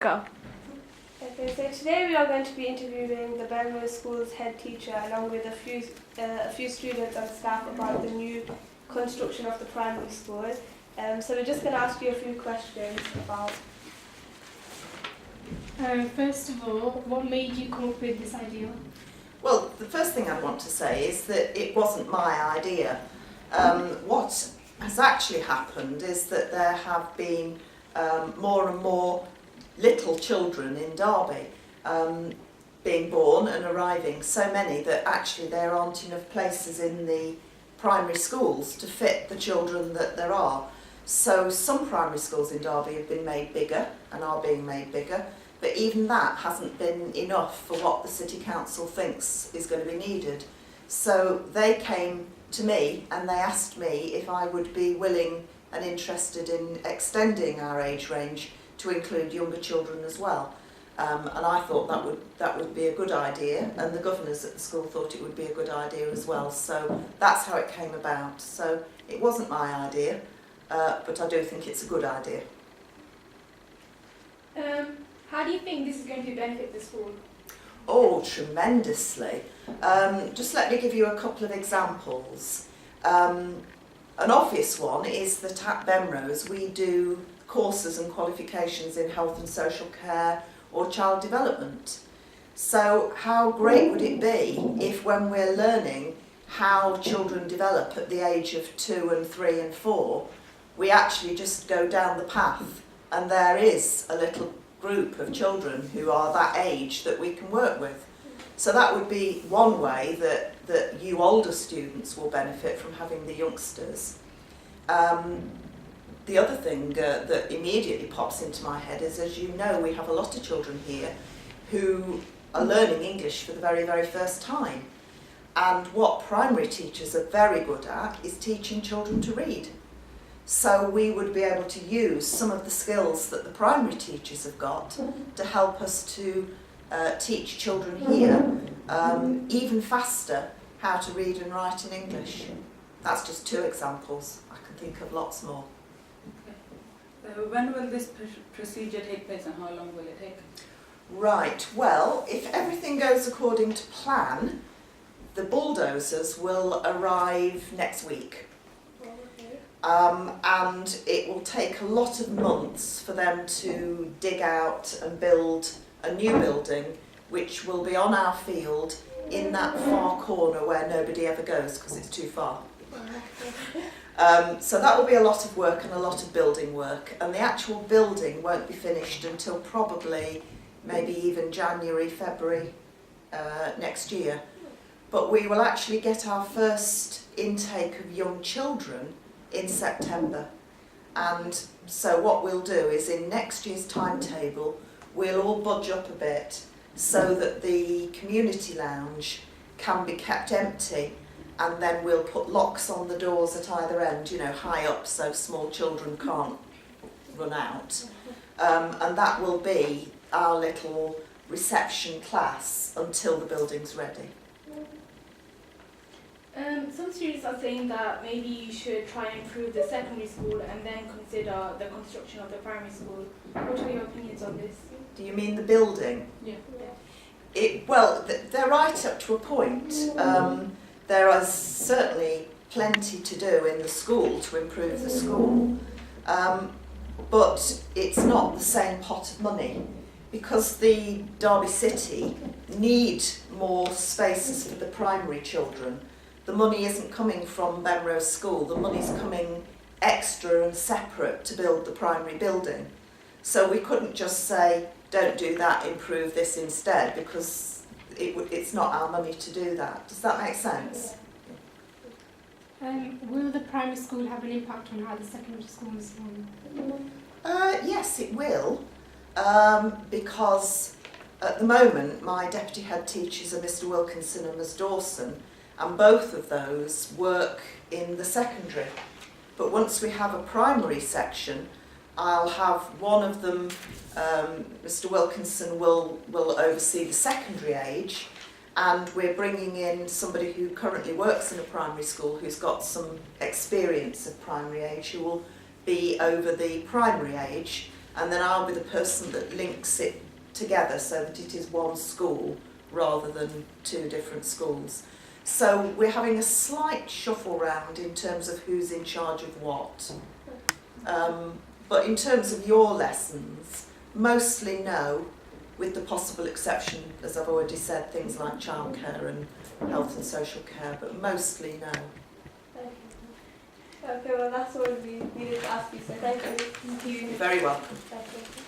Go. Okay, so today we are going to be interviewing the Benrose School's head teacher along with a few students and staff about the new construction of the primary school. So we're just going to ask you a few questions about... First of all, what made you come up with this idea? Well, the first thing I want to say is that it wasn't my idea. What has actually happened is that there have been more and more little children in Derby being born and arriving, so many that actually there aren't enough places in the primary schools to fit the children that there are. So some primary schools in Derby have been made bigger and are being made bigger, but even that hasn't been enough for what the City Council thinks is going to be needed. So they came to me and they asked me if I would be willing and interested in extending our age range to include younger children as well. And I thought that would be a good idea, and the governors at the school thought it would be a good idea as well. So that's how it came about. So it wasn't my idea, but I do think it's a good idea. How do you think this is going to benefit the school? Oh, tremendously. Just let me give you a couple of examples. An obvious one is that at Benrose we do courses and qualifications in health and social care or child development. So how great would it be if when we're learning how children develop at the age of 2 and 3 and 4, we actually just go down the path and there is a little group of children who are that age that we can work with. So that would be one way that you older students will benefit from having the youngsters. The other thing that immediately pops into my head is, as you know, we have a lot of children here who are learning English for the very, very first time. And what primary teachers are very good at is teaching children to read. So we would be able to use some of the skills that the primary teachers have got to help us to teach children here even faster how to read and write in English. That's just 2 examples. I can think of lots more. When will this procedure take place and how long will it take? Right, well, if everything goes according to plan, the bulldozers will arrive next week. And it will take a lot of months for them to dig out and build a new building which will be on our field in that far corner where nobody ever goes because it's too far. So that will be a lot of work and a lot of building work, and the actual building won't be finished until probably maybe even January, February next year. But we will actually get our first intake of young children in September, and so what we'll do is in next year's timetable we'll all budge up a bit so that the community lounge can be kept empty, and then we'll put locks on the doors at either end, you know, high up so small children can't run out. And that will be our little reception class until the building's ready. Some students are saying that maybe you should try and improve the secondary school and then consider the construction of the primary school. What are your opinions on this? Do you mean the building? Yeah. Well, they're right up to a point. There is certainly plenty to do in the school to improve the school, but it's not the same pot of money because the Derby City need more spaces for the primary children. The money isn't coming from Benrose School, the money's coming extra and separate to build the primary building. So we couldn't just say, don't do that, improve this instead, because it's not our money to do that. Does that make sense? Will the primary school have an impact on how the secondary school is run? Yes, it will, because at the moment my deputy head teachers are Mr Wilkinson and Ms Dawson, and both of those work in the secondary. But once we have a primary section, I'll have one of them, Mr Wilkinson will oversee the secondary age, and we're bringing in somebody who currently works in a primary school who's got some experience of primary age, who will be over the primary age, and then I'll be the person that links it together so that it is one school rather than two different schools. So we're having a slight shuffle round in terms of who's in charge of what. But in terms of your lessons, mostly no, with the possible exception, as I've already said, things like childcare and health and social care, but mostly no. Okay, well that's all we needed to ask you, so thank you. You're very welcome. Thank you.